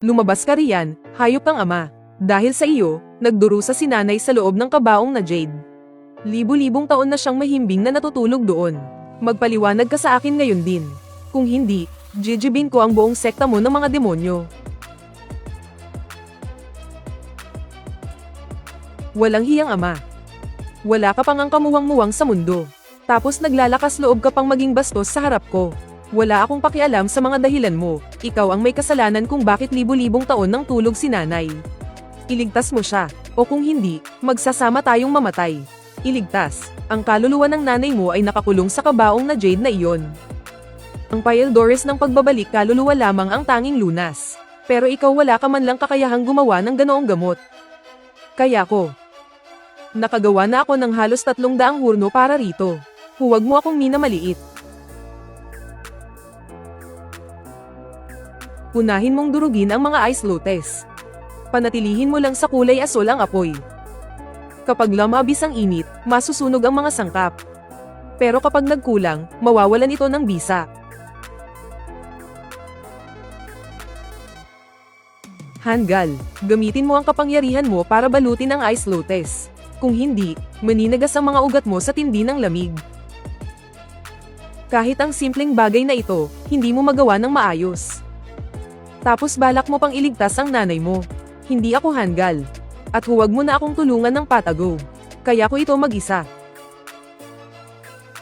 Lumabas ka riyan, hayop kang ama. Dahil sa iyo, nagdurusa si nanay sa loob ng kabaong na jade. Libu-libong taon na siyang mahimbing na natutulog doon. Magpaliwanag ka sa akin ngayon din. Kung hindi, jijibin ko ang buong sekta mo ng mga demonyo. Walang hiyang ama. Wala ka pang ang kamuwang-muwang sa mundo. Tapos naglalakas loob ka pang maging bastos sa harap ko. Wala akong pakialam sa mga dahilan mo. Ikaw ang may kasalanan kung bakit libu-libong taon nang tulog si nanay. Iligtas mo siya, o kung hindi, magsasama tayong mamatay. Iligtas, ang kaluluwa ng nanay mo ay nakakulong sa kabaong na jade na iyon. Ang Pyldores ng pagbabalik kaluluwa lamang ang tanging lunas. Pero ikaw wala ka man lang kakayahang gumawa ng ganoong gamot. Kaya ko. Nakagawa na ako ng halos 300 hurno para rito. Huwag mo akong minamaliit. Unahin mong durugin ang mga ice lotus. Panatilihin mo lang sa kulay asul ang apoy. Kapag lumabis ang init, masusunog ang mga sangkap. Pero kapag nagkulang, mawawalan ito ng bisa. Hangal, gamitin mo ang kapangyarihan mo para balutin ang ice lotus. Kung hindi, maninagas ang mga ugat mo sa tindi ng lamig. Kahit ang simpleng bagay na ito, hindi mo magawa ng maayos. Tapos balak mo pang iligtas ang nanay mo. Hindi ako hangal. At huwag mo na akong tulungan ng patago. Kaya ko ito mag-isa.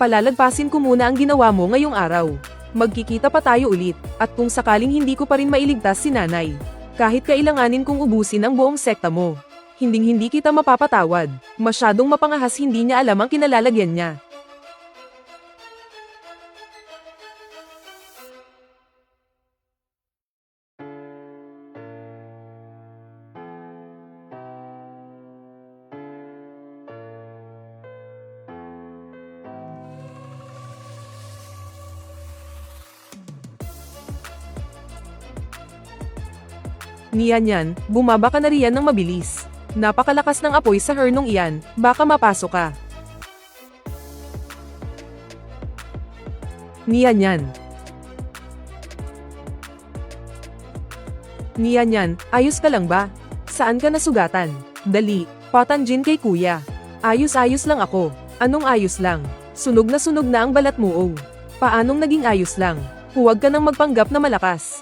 Palalagpasin ko muna ang ginawa mo ngayong araw. Magkikita pa tayo ulit, at kung sakaling hindi ko pa rin mailigtas si nanay, kahit kailanganin kong ubusin ang buong sekta mo, hinding-hindi kita mapapatawad. Masyadong mapangahas, hindi niya alam ang kinalalagyan niya. Niyan, bumaba ka na riyan ng mabilis. Napakalakas ng apoy sa hernong iyan, baka mapasok ka. Niyan. Niyan, ayos ka lang ba? Saan ka nasugatan? Dali, patanjin kay kuya. Ayos-ayos lang ako. Anong ayos lang? Sunog na ang balat mo, oh. Paanong naging ayos lang? Huwag ka nang magpanggap na malakas.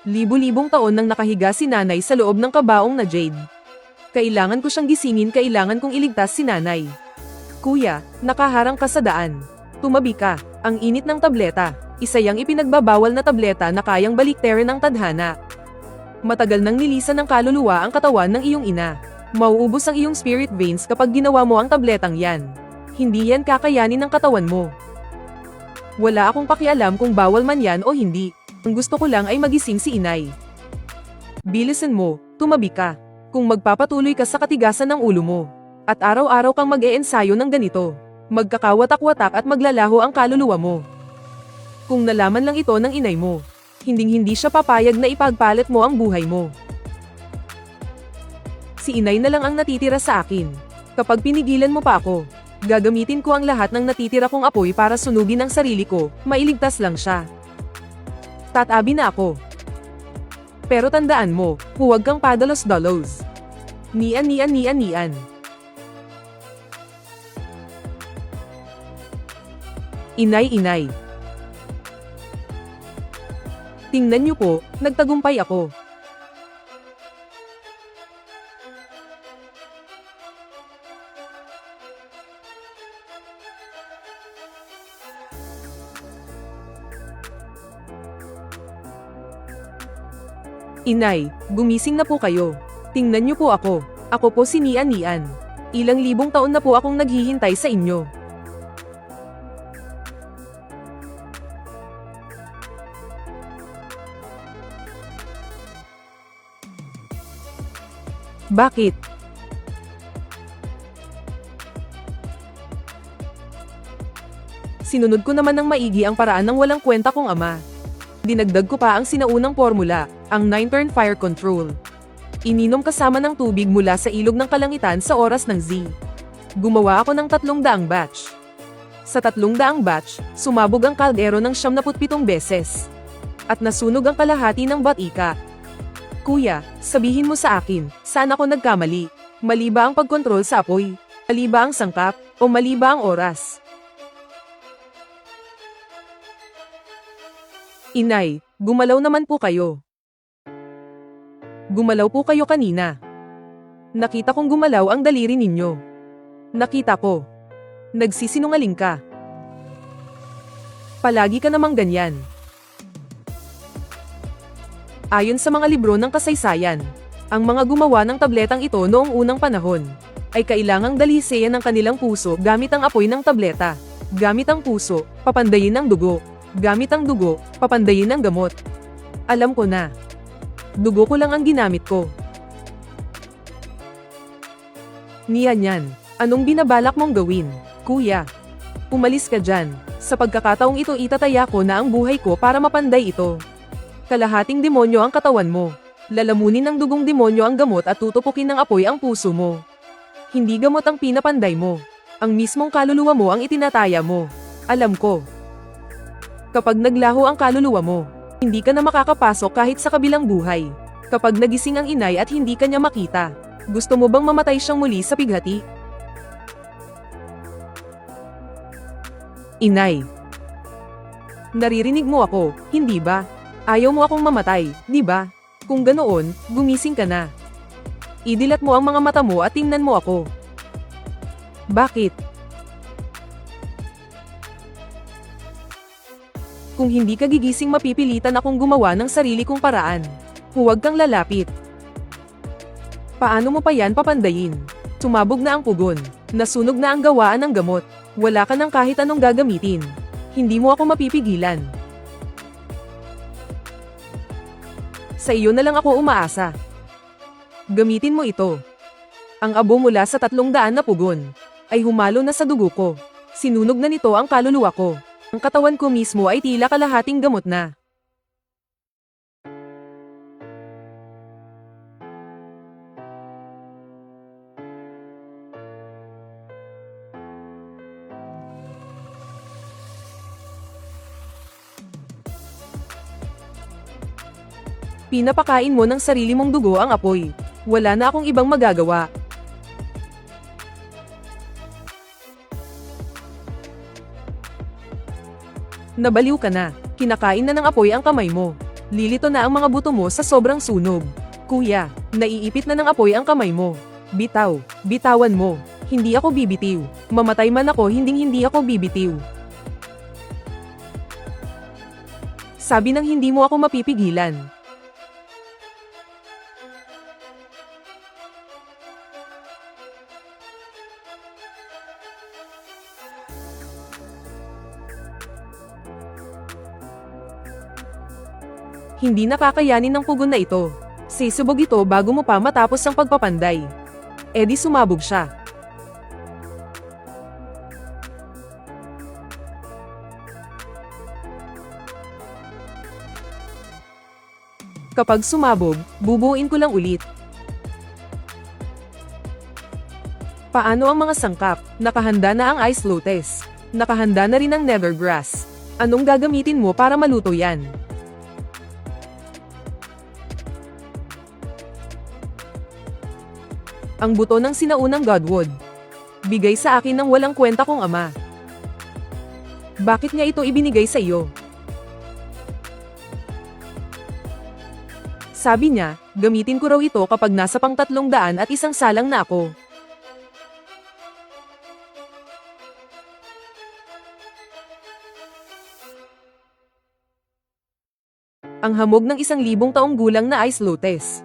Libu-libong taon nang nakahiga si nanay sa loob ng kabaong na jade. Kailangan ko siyang gisingin, kailangan kong iligtas si nanay. Kuya, nakaharang ka sa daan. Tumabi ka, ang init ng tableta. Isa yang ipinagbabawal na tableta na kayang baliktarin ang tadhana. Matagal nang nilisan ng kaluluwa ang katawan ng iyong ina. Mauubos ang iyong spirit veins kapag ginawa mo ang tabletang yan. Hindi yan kakayanin ng katawan mo. Wala akong pakialam kung bawal man yan o hindi. Ang gusto ko lang ay magising si inay. Bilisan mo, tumabi ka. Kung magpapatuloy ka sa katigasan ng ulo mo, at araw-araw kang mag-e-ensayo ng ganito, magkakawatak-watak at maglalaho ang kaluluwa mo. Kung nalaman lang ito ng inay mo, hinding-hindi siya papayag na ipagpalit mo ang buhay mo. Si inay na lang ang natitira sa akin. Kapag pinigilan mo pa ako, gagamitin ko ang lahat ng natitira kong apoy para sunugin ang sarili ko, mailigtas lang siya. Tatabi na ako. Pero tandaan mo, huwag kang padalos-dalos. Nian. Inay. Tingnan niyo po, nagtagumpay ako. Inay, gumising na po kayo. Tingnan niyo po ako. Ako po si Nian. Ilang libong taon na po akong naghihintay sa inyo. Bakit? Sinunod ko naman ng maigi ang paraan ng walang kwenta kong ama. Dinagdag ko pa ang sinaunang formula, ang 9-turn fire control. Ininom kasama ng tubig mula sa ilog ng kalangitan sa oras ng Z. Gumawa ako ng 300 batch. Sa 300 batch, sumabog ang kaldero ng 77 beses. at nasunog ang kalahati ng batika. Kuya, sabihin mo sa akin, saan ako nagkamali? Mali ba ang pagkontrol sa apoy? Mali ba ang sangkap? O mali ba ang oras? Inay, gumalaw naman po kayo. Gumalaw po kayo kanina. Nakita kong gumalaw ang daliri ninyo. Nakita ko. Nagsisinungaling ka. Palagi ka namang ganyan. Ayon sa mga libro ng kasaysayan, ang mga gumawa ng tabletang ito noong unang panahon, ay kailangang daliseyan ng kanilang puso gamit ang apoy ng tableta. Gamit ang puso, papandayin ang dugo. Gamit ang dugo, papandayin ang gamot. Alam ko na. Dugo ko lang ang ginamit ko. Niyan yan. Anong binabalak mong gawin, kuya? Umalis ka dyan. Sa pagkakataong ito itataya ko na ang buhay ko para mapanday ito. Kalahating demonyo ang katawan mo. Lalamunin ng dugong demonyo ang gamot at tutupukin ng apoy ang puso mo. Hindi gamot ang pinapanday mo. Ang mismong kaluluwa mo ang itinataya mo. Alam ko. Kapag naglaho ang kaluluwa mo, hindi ka na makakapasok kahit sa kabilang buhay. Kapag nagising ang inay at hindi ka niya makita, gusto mo bang mamatay siyang muli sa pighati? Inay. Naririnig mo ako, hindi ba? Ayaw mo akong mamatay, di ba? Kung ganoon, gumising ka na. Idilat mo ang mga mata mo at tingnan mo ako. Bakit? Kung hindi ka gigising mapipilitan akong gumawa ng sarili kong paraan. Huwag kang lalapit. Paano mo pa yan papandayin? Sumabog na ang pugon. Nasunog na ang gawaan ng gamot. Wala ka ng kahit anong gagamitin. Hindi mo ako mapipigilan. Sa iyo na lang ako umaasa. Gamitin mo ito. Ang abo mula sa 300 na pugon ay humalo na sa dugo ko. Sinunog na nito ang kaluluwa ko. Ang katawan ko mismo ay tila kalahating gamot na. Pinapakain mo ng sarili mong dugo ang apoy. Wala na akong ibang magagawa. Nabaliw ka na. Kinakain na ng apoy ang kamay mo. Lilito na ang mga buto mo sa sobrang sunog. Kuya, naiipit na ng apoy ang kamay mo. Bitaw, bitawan mo. Hindi ako bibitiw. Mamatay man ako, hindi ako bibitiw. Sabi nang hindi mo ako mapipigilan. Hindi nakakayanin ng pugon na ito. Sisubog ito bago mo pa matapos ang pagpapanday. E di sumabog siya. Kapag sumabog, bubuuin ko lang ulit. Paano ang mga sangkap? Nakahanda na ang ice lotus. Nakahanda na rin ang nevergrass. Anong gagamitin mo para maluto yan? Ang buto ng sinaunang godwood. Bigay sa akin ng walang kwenta kong ama. Bakit niya ito ibinigay sa iyo? Sabi niya, gamitin ko raw ito kapag nasa pang 301 salang na ako. Ang hamog ng 1,000 taong gulang na ice lotus.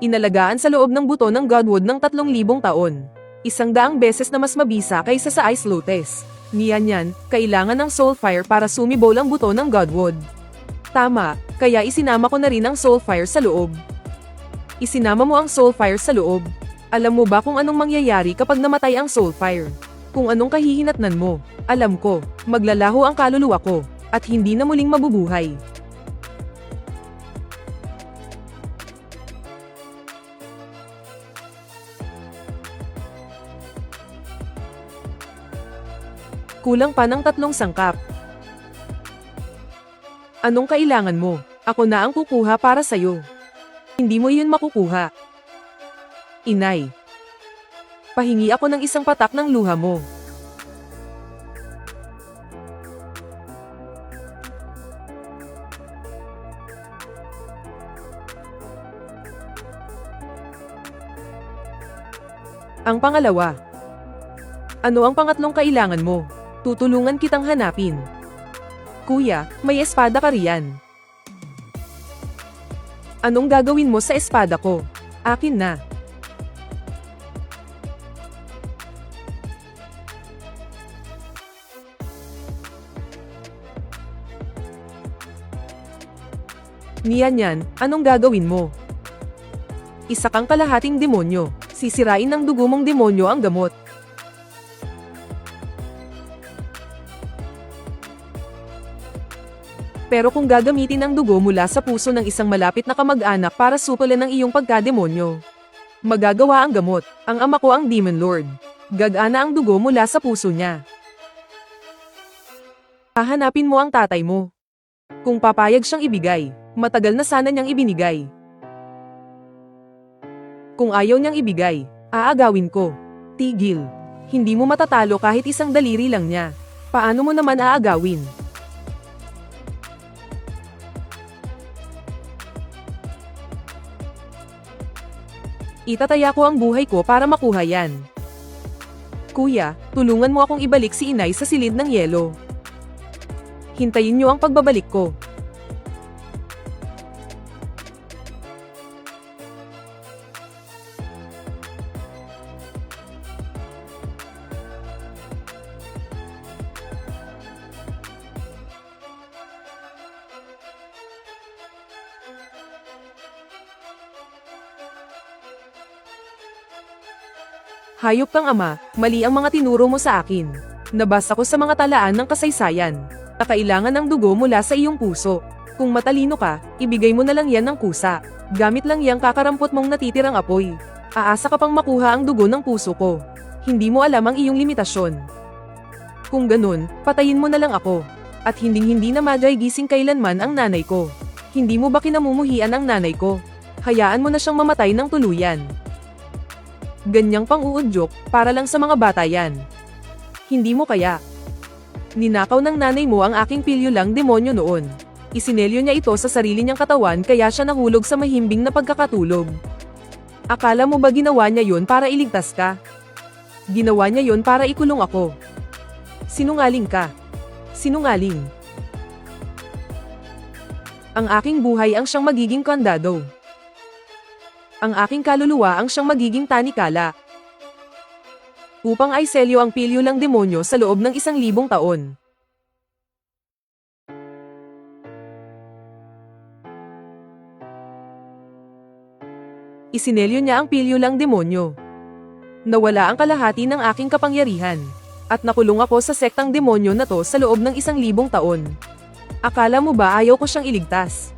Inalagaan sa loob ng buto ng godwood ng 3,000 taon. 100 beses na mas mabisa kaysa sa ice lotus. Niyan yan, kailangan ng soulfire para sumibol ang buto ng godwood. Tama, kaya isinama ko na rin ang soulfire sa loob. Isinama mo ang soulfire sa loob. Alam mo ba kung anong mangyayari kapag namatay ang soulfire? Kung anong kahihinatnan mo? Alam ko, maglalaho ang kaluluwa ko, at hindi na muling mabubuhay. Kulang pa ng 3 sangkap. Anong kailangan mo? Ako na ang kukuha para sa'yo. Hindi mo iyon makukuha. Inay. Pahingi ako ng isang patak ng luha mo. Ang pangalawa. Ano ang pangatlong kailangan mo? Tutulungan kitang hanapin. Kuya, may espada ka riyan. Anong gagawin mo sa espada ko? Akin na. Niyan yan, anong gagawin mo? Isa kang kalahating demonyo. Sisirain ng dugo mong demonyo ang gamot. Pero kung gagamitin ang dugo mula sa puso ng isang malapit na kamag-anak para supulan ang iyong pagkademonyo, magagawa ang gamot. Ang ama ko ang Demon Lord. Gagana ang dugo mula sa puso niya. Hahanapin mo ang tatay mo. Kung papayag siyang ibigay, matagal na sana niyang ibinigay. Kung ayaw niyang ibigay, aagawin ko. Tigil. Hindi mo matatalo kahit isang daliri lang niya. Paano mo naman aagawin? Itataya ko ang buhay ko para makuha yan. Kuya, tulungan mo akong ibalik si inay sa silid ng yelo. Hintayin niyo ang pagbabalik ko. Hayop kang ama, mali ang mga tinuro mo sa akin. Nabasa ko sa mga talaan ng kasaysayan na kailangan ng dugo mula sa iyong puso. Kung matalino ka, ibigay mo na lang yan ng kusa. Gamit lang yang kakarampot mong natitirang apoy. Aasa ka pang makuha ang dugo ng puso ko. Hindi mo alam ang iyong limitasyon. Kung ganun, patayin mo na lang ako. At hinding-hindi na magigising kailanman ang nanay ko. Hindi mo ba kinamumuhian ang nanay ko? Hayaan mo na siyang mamatay ng tuluyan. Ganyang pang-uudyok, para lang sa mga bata yan. Hindi mo kaya. Ninakaw ng nanay mo ang aking pilyo lang demonyo noon. Isinelyo niya ito sa sarili niyang katawan kaya siya nahulog sa mahimbing na pagkakatulog. Akala mo ba ginawa niya yon para iligtas ka? Ginawa niya yon para ikulong ako. Sinungaling ka. Sinungaling. Ang aking buhay ang siyang magiging kandado. Ang aking kaluluwa ang siyang magiging tanikala. Upang ay selyo ang pilyo lang demonyo sa loob ng 1,000 taon. Isinelyo niya ang pilyo lang demonyo. Nawala ang kalahati ng aking kapangyarihan. At nakulong ako sa sektang demonyo na to sa loob ng 1,000 taon. Akala mo ba ayaw ko siyang iligtas?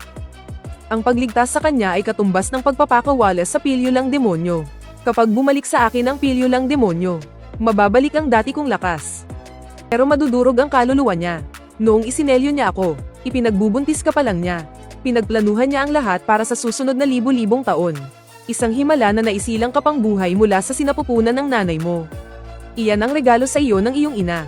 Ang pagligtas sa kanya ay katumbas ng pagpapakawalas sa pilyo lang demonyo. Kapag bumalik sa akin ang pilyo lang demonyo, mababalik ang dati kong lakas. Pero madudurog ang kaluluwa niya. Noong isinelyo niya ako, ipinagbubuntis ka pa lang niya. Pinagplanuhan niya ang lahat para sa susunod na libo-libong taon. Isang himala na naisilang kapang buhay mula sa sinapupunan ng nanay mo. Iyan ang regalo sa iyo ng iyong ina.